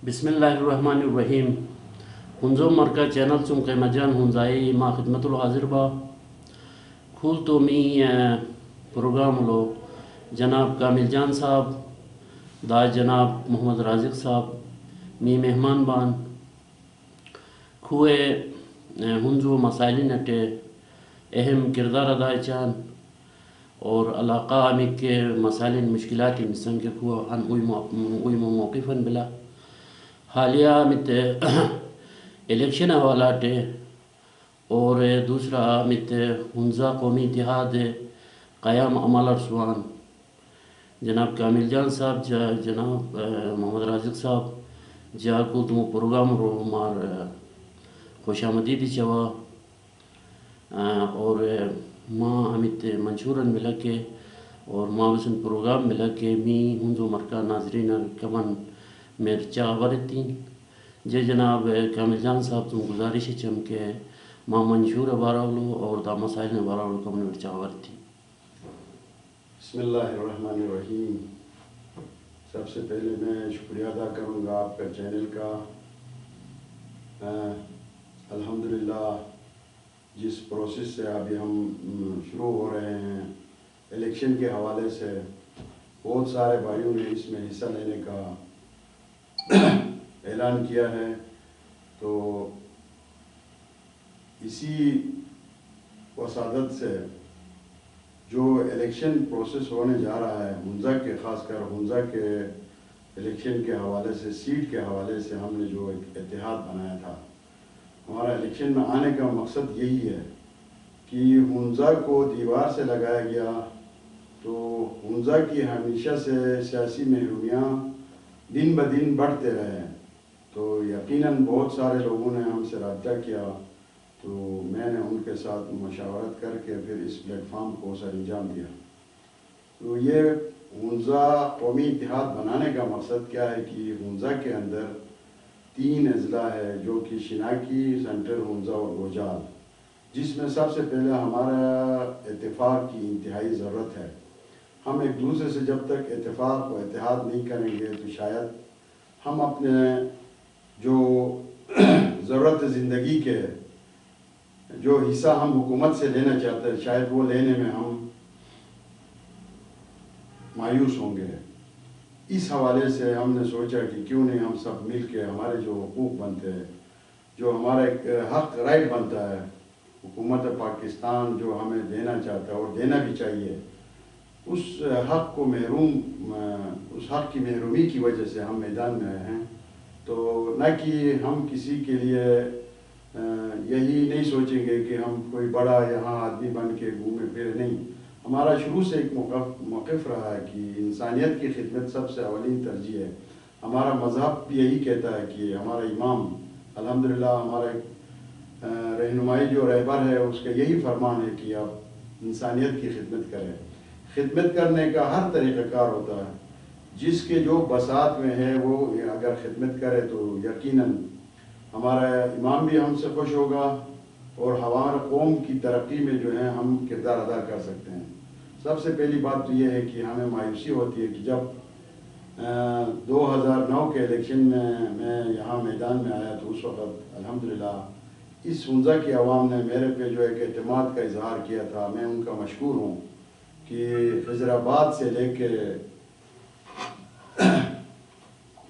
بسم الله الرحمن الرحیم. هنزو مرکا چینل چون قیمت جان هنزایی ما خدمت رو حاضر با کھول تو می پروگرام لو جناب کامل جان صاحب دا جناب محمد رازق صاحب می مہمان بان کھوئے ہنزو مسائل نٹے اہم کردار ادا چان اور علاقہ میں کے مسائل مشکلات مثلا کے کھو ان اوئی موقفن بلا حالیہ مت الیکشن حوالات اور دوسرا مت ہنزا قومی اتحاد قیام عمل ارسوان جناب کامل جان صاحب جناب محمد رازق صاحب جا کو تم پروگرام رو مار خوش آمدید چوا اور ماں امیت منشورن ملا کے اور ماں وسن پروگرام ملا کے می ہنزو مرکا ناظرین کمن مرچا ورتین جے جناب کامل جان صاحب تم گزارش چم کے ماں منشور باراولو اور دا مسائل باراولو کمن مرچا ورتی. بسم اللہ الرحمن الرحیم. سب سے پہلے میں شکریہ ادا کروں گا آپ کا چینل کا. الحمدللہ جس پروسیس سے ابھی ہم شروع ہو رہے ہیں الیکشن کے حوالے سے بہت سارے بھائیوں نے اس میں حصہ لینے کا اعلان کیا ہے. تو اسی وسادت سے جو الیکشن پروسیس ہونے جا رہا ہے ہنزا کے خاص کر ہنزا کے الیکشن کے حوالے سے سیٹ کے حوالے سے ہم نے جو ایک اتحاد بنایا تھا, ہمارا الیکشن میں آنے کا مقصد یہی ہے کہ ہنزا کو دیوار سے لگایا گیا. تو ہنزا کی ہمیشہ سے سیاسی محرومیاں دن بدن بڑھتے رہے. تو یقیناً بہت سارے لوگوں نے ہم سے رابطہ کیا, تو میں نے ان کے ساتھ مشاورت کر کے پھر اس پلیٹ فارم کو سر انجام دیا. تو یہ ہنزا قومی اتحاد بنانے کا مقصد کیا ہے کہ ہنزا کے اندر 3 اضلاع ہے جو کہ شناکی, سینٹرل ہنزا اور گوجال, جس میں سب سے پہلے ہمارا اتفاق کی انتہائی ضرورت ہے. ہم ایک دوسرے سے جب تک اتفاق و اتحاد نہیں کریں گے تو شاید ہم اپنے جو ضرورت زندگی کے جو حصہ ہم حکومت سے لینا چاہتے ہیں شاید وہ لینے میں ہم مایوس ہوں گے. اس حوالے سے ہم نے سوچا کہ کیوں نہیں ہم سب مل کے ہمارے جو حقوق بنتے ہیں, جو ہمارا ایک حق رائٹ بنتا ہے, حکومت پاکستان جو ہمیں دینا چاہتا ہے اور دینا بھی چاہیے, اس حق کو اس حق کی محرومی کی وجہ سے ہم میدان میں آئے ہیں. تو نہ کہ ہم کسی کے لیے یہی نہیں سوچیں گے کہ ہم کوئی بڑا یہاں آدمی بن کے گھومے پھرے, نہیں. ہمارا شروع سے ایک موقف رہا ہے کہ انسانیت کی خدمت سب سے اولین ترجیح ہے. ہمارا مذہب یہی کہتا ہے کہ ہمارا امام الحمدللہ ہمارا رہنمائی جو رہبر ہے اس کا یہی فرمان ہے کہ آپ انسانیت کی خدمت کریں. خدمت کرنے کا ہر طریقہ کار ہوتا ہے, جس کے جو بساط میں ہے وہ اگر خدمت کرے تو یقیناً ہمارا امام بھی ہم سے خوش ہوگا اور ہمارا قوم کی ترقی میں جو ہے ہم کردار ادا کر سکتے ہیں. سب سے پہلی بات تو یہ ہے کہ ہمیں مایوسی ہوتی ہے کہ جب 2009 کے الیکشن میں یہاں میدان میں آیا تو اس وقت الحمدللہ اس ہنزا کی عوام نے میرے پہ جو ایک اعتماد کا اظہار کیا تھا. میں ان کا مشکور ہوں کہ حیدرآباد سے لے کے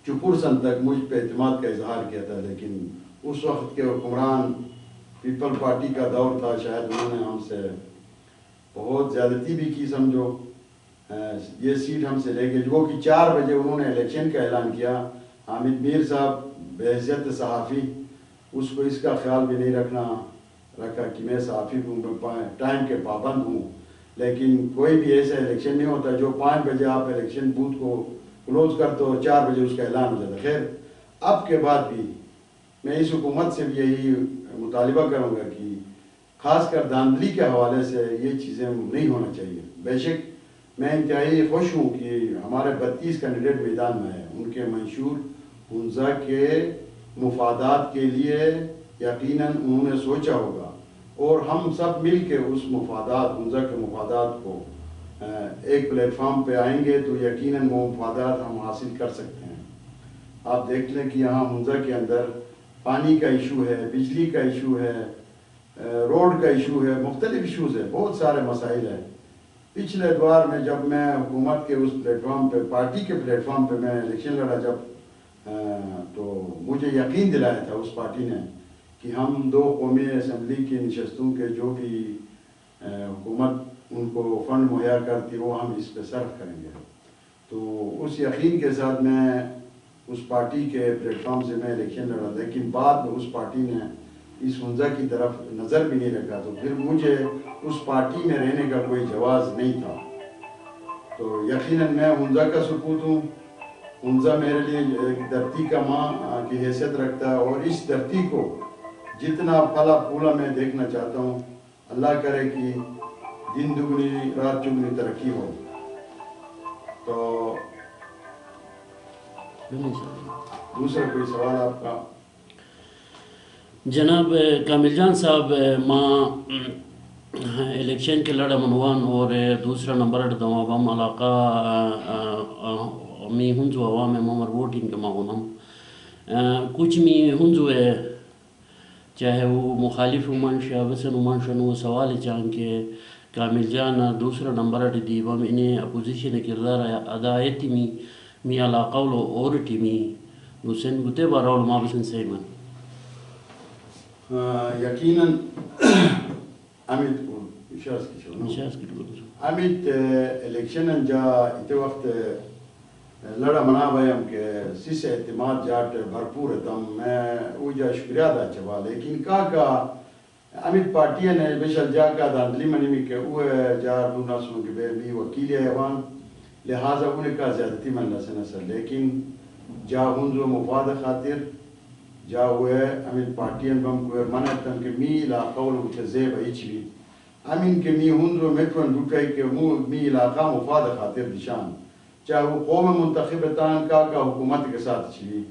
چپرسن تک مجھ پہ اعتماد کا اظہار کیا تھا. لیکن اس وقت کے حکمران پیپل پارٹی کا دور تھا, شاید انہوں نے ہم سے بہت زیادتی بھی کی سمجھو. یہ سیٹ ہم سے لے کے جو کہ 4 بجے انہوں نے الیکشن کا اعلان کیا. حامد میر صاحب بحیثیت صحافی اس کو اس کا خیال بھی نہیں رکھا کہ میں صحافی ہوں, ٹائم کے پابند ہوں. لیکن کوئی بھی ایسا الیکشن نہیں ہوتا جو 5 بجے آپ الیکشن بوتھ کو کلوز کرتے اور 4 بجے اس کا اعلان ہو جاتا. خیر اب کے بعد بھی میں اس حکومت سے بھی یہی مطالبہ کروں گا کہ خاص کر دھاندلی کے حوالے سے یہ چیزیں نہیں ہونا چاہیے. بے شک میں انتہائی خوش ہوں کہ ہمارے 32 کینڈیڈیٹ میدان میں ہیں. ان کے منشور ہنزا کے مفادات کے لیے یقیناً انہوں نے سوچا ہوگا, اور ہم سب مل کے اس مفادات ہنزا کے مفادات کو ایک پلیٹ فارم پہ آئیں گے تو یقیناً وہ مفادات ہم حاصل کر سکتے ہیں. آپ دیکھ لیں کہ یہاں ہنزا کے اندر پانی کا ایشو ہے، بجلی کا ایشو ہے، روڈ کا ایشو ہے، مختلف ایشوز ہیں، بہت سارے مسائل ہیں۔ پچھلے دوار میں جب میں حکومت کے اس پلیٹ فارم پہ، پارٹی کے پلیٹ فارم پہ میں الیکشن لڑا جب، تو مجھے یقین دلایا تھا اس پارٹی نے کہ ہم 2 قومی اسمبلی کی نشستوں کے جو بھی حکومت ان کو فنڈ مہیا کرتی وہ ہم اس پہ صرف کریں گے۔ تو اس یقین کے ساتھ میں اس پارٹی کے پلیٹ فارم سے میں الیکشن لڑا، لیکن بعد میں اس پارٹی نے اس ہنزا کی طرف نظر بھی نہیں رکھا، تو پھر مجھے اس پارٹی میں رہنے کا کوئی جواز نہیں تھا۔ تو یقیناً میں ہنزا کا سپوت ہوں، ہنزا میرے لیے ایک دھرتی کا ماں کی حیثیت رکھتا ہے، اور اس دھرتی کو جتنا پھلا پھولا میں دیکھنا چاہتا ہوں، اللہ کرے کہ دن دگنی رات چگنی ترقی ہو۔ تو دوسرا کوئی سوال آپ کا؟ جناب کامل جان صاحب، ماں الیکشن کے لڑا منوان اور دوسرا نمبر دوام ہم علاقہ می ہنزو عوام ممر ووٹنگ کے ماہونم کچھ می ہنزو ہے، چاہے وہ مخالف منشا وسن منشن وہ سوال چاہن کہ کامل جان دوسرا نمبر دیبم انہیں اپوزیشن کردار ادا ایتی می علاقہ اور ٹیمی نسن گتے باراول ما بسن سیمن یقیناً امیت الیکشن جا اتے وقت لڑا منا بھایم کہ سیس اعتماد جاٹ بھرپور تم میں او جا شکریہ دا چوا، لیکن کا امیت پارٹی نے بشل جا کا داندلی منی میں کہ او جا رونا سنو کہ بے می وکیل ایوان، لہٰذا انہیں کا زیادتی من لسن اثر، لیکن جا ہنزو مفاد خاطر جا ہوئے امین پارٹین بم کوئر منتن کہ می علاقہ ولو تزیب ایچ بھی امین کہ می ہنزو میتون دوٹائی کہ می علاقہ مفاد خاطر دشان، چاہے وہ قوم منتخبتان کا حکومت کے ساتھ چلی،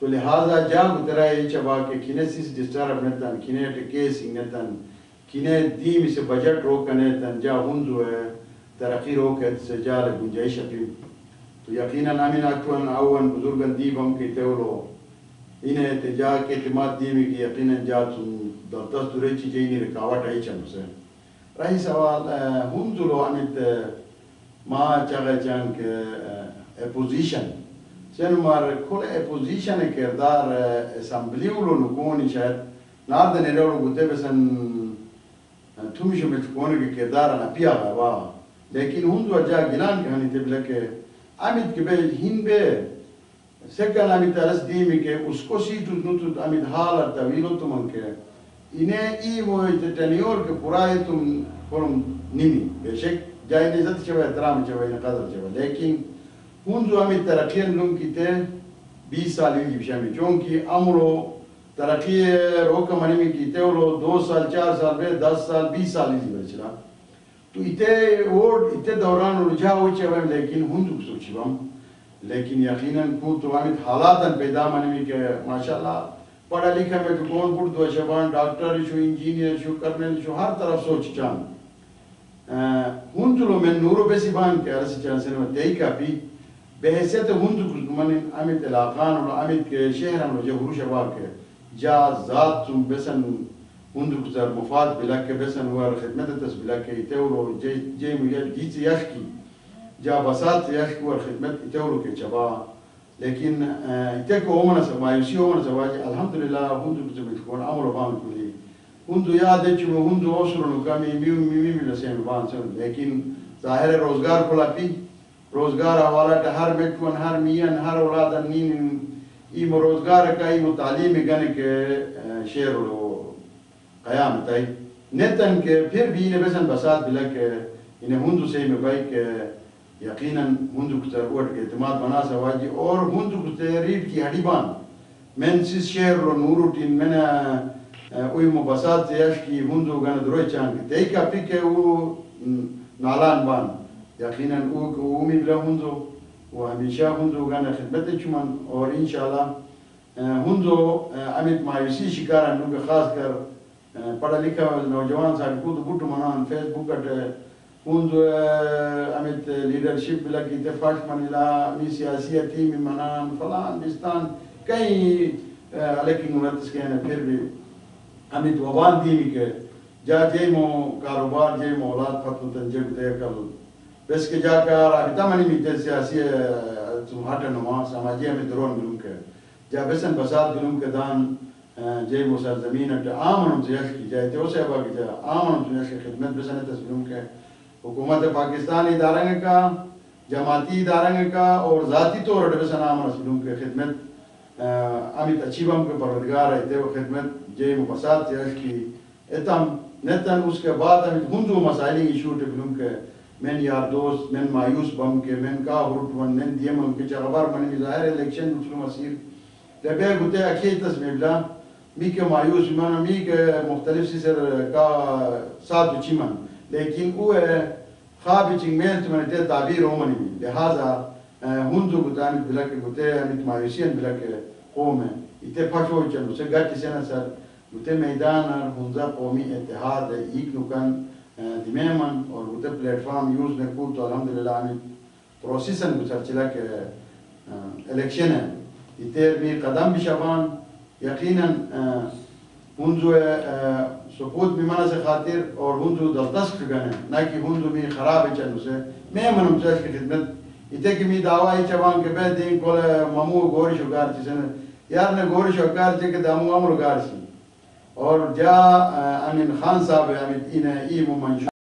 تو لہٰذا جا گترائی چبا کہ کھنے سیس ڈسٹرب نتن، کھنے ٹکیسنگ نتن، کھنے دیم اسے بجٹ روکنے تن، جا ہنزو ہے ترقی روکے سے جا گنجائش اپی۔ تو یقیناً امین اکتوان آوان بزرگن دیبم کی تولو انہیں احتجاج کے اعتماد دیمی کی یقیناً جا دردست دوری چی جینی رکاوٹ آئی چند سے رہی سوال ہنزو لو امیت ما چاگہ چاند کہ اپوزیشن سن مار کھول اپوزیشن کردار اسمبلیو لو نکونی شاید ناردن ایرولو گتے بسن تھومی شو مچکونے کے کردار انا پیا گا، لیکن ہنزو جا گلان کہ ہنی تبلے کہ امیت کے بے ہن بے سکن امیت ارس دیمی کہ اس کو سیٹو نوتو امیت حال ارتویلو تمن کہ انہیں ای وہ تنیور کے پرائے تم فرم نیمی بے شک جائے نزت چوئے احترام چوئے قدر چوئے، لیکن ہنزو امیت ترقین لوں کی تے 20 سال ہی بشا میں چونکہ امرو ترقی روکا منی میں کی تے وہ 2 سال 4 سال بے 10 سال 20 سال ہی بچلا، تو اتے ووٹ اتے دوران رجا ہوئی چوئے، لیکن ہنزو سوچی بام، لیکن یقیناً کو تو امیت حالاتاً پیدا منی میں کہ ماشاءاللہ پڑھا لکھا میں تو کون پڑھ دو شبان ڈاکٹر شو انجینئر شو کرنل شو ہر طرف سوچ چاند ہنزو میں نورو بیسی بان کے عرصی چاند سنو تیئی کا بھی بحیثیت ہنزو کچھ من امیت علاقان و امیت کے شہران و جہرو شبا کے جا ذات تم بسن ہنزو کچھ مفاد بلا کے بسن ہوا خدمت تس بلا کے تیولو جے مجھے جیت یش کی جا بسات یش کو خدمت تیولو کے چبا، لیکن اتنے کو اومنا سا مایوسی اومنا سا واجی الحمدللہ ہنزو کچھ بتکون عمر بان کلی ہنزو یاد ہے چھو ہنزو اوسرنو کمی میمی لسیم بان سن، لیکن ظاہر روزگار کھلا پی روزگار حوالہ تا ہر میٹون ہر میان ہر اولادن نین ایمو روزگار کا ایمو تعلیم گنے کے شہر رو قیام تائی نیتن کے پھر بھی انہیں بسن بسات بلا کے انہیں ہنزو سے میں بائی کہ یقیناً ہنزو کچھ اوٹ کے اعتماد بنا سا واجی، اور ہنزو کچھ ریٹ کی ہڈی بان من سیس شہر رو نورو ٹین من اوی مبسات زیاش کی ہنزو گانا دروئی چاند کی تی کا پی کہ او نالان بان یقیناً او امید بلا ہنزو و ہمیشہ ہنزو گانا خدمت چمان، اور انشاءاللہ ہنزو امیت مایوسی شکاران لوگ خاص کر پڑھا لکھا نوجوان صاحب کو تو بوٹو منان فیس بک کٹ ہنزو امیت لیڈرشپ بلا کی تفاش منیلا امی سیاسیتی میں منان فلان بستان کئی لیکن مرتس کے ہیں پھر بھی ہمیں وبان دینی کے جا جے مو کاروبار جے مولاد فتو تنجب دے کل بس کے جا کر آہتا منی میتے سیاسی ہاٹ نما سماجی ہمیں درون گلوم کے جا بسن بسات گلوم کے دان جے مو سرزمین اٹھا آمنم سیاش کی جائے جو سے ابا کی جا آمنم سیاش کی خدمت بسن تسلیم کے حکومت پاکستانی ادارنگ کا جماعتی ادارنگ کا اور ذاتی طور اٹھ بسن آمن سلوم کے خدمت امیت اچھی بم کے پروردگار ہے وہ خدمت جے مو بسات سیاش کی اتم نتن اس کے بعد امیت ہندو مسائلی ایشو ٹکلوم کے من یار دوست من مایوس بم کے من کا حروٹ ون من دیم ہم کے چغبار من ظاہر الیکشن مسلم مسیر لبے گتے اکھی تصمیم لا می کے مایوس من می کے مختلف سی سر کا ساتھ چیمن لیکن وہ خواب چنگ میل تو من تے تعبیر ہو منی لہذا ہندو گتان بلا کے گتے امیت مایوسین بلا کے قوم ہے اتے پھٹو چلو سے گٹی سے نہ سر گتے میدان ہنزا قومی اتحاد ایک نکن دمیمن اور گتے پلیٹ فارم یوز نے کو تو الحمدللہ ہمیں پروسیسن گزر چلا کہ الیکشن ہے اتے بھی قدم بھی شبان یقیناً ہنزو سقوط بیمانہ سے خاطر اور ہنزو دلتسک گنے نہ کہ ہنزو بھی خراب ہے چلو سے میں منم چاہش کی خدمت اتے کہ می دعوائی چوان کے بیت دیں کول ممو گوری شکار چیزن یار نے گوری شکار چی کہ دامو امر گار سی اور جا امین خان صاحب امین این ای ممنشو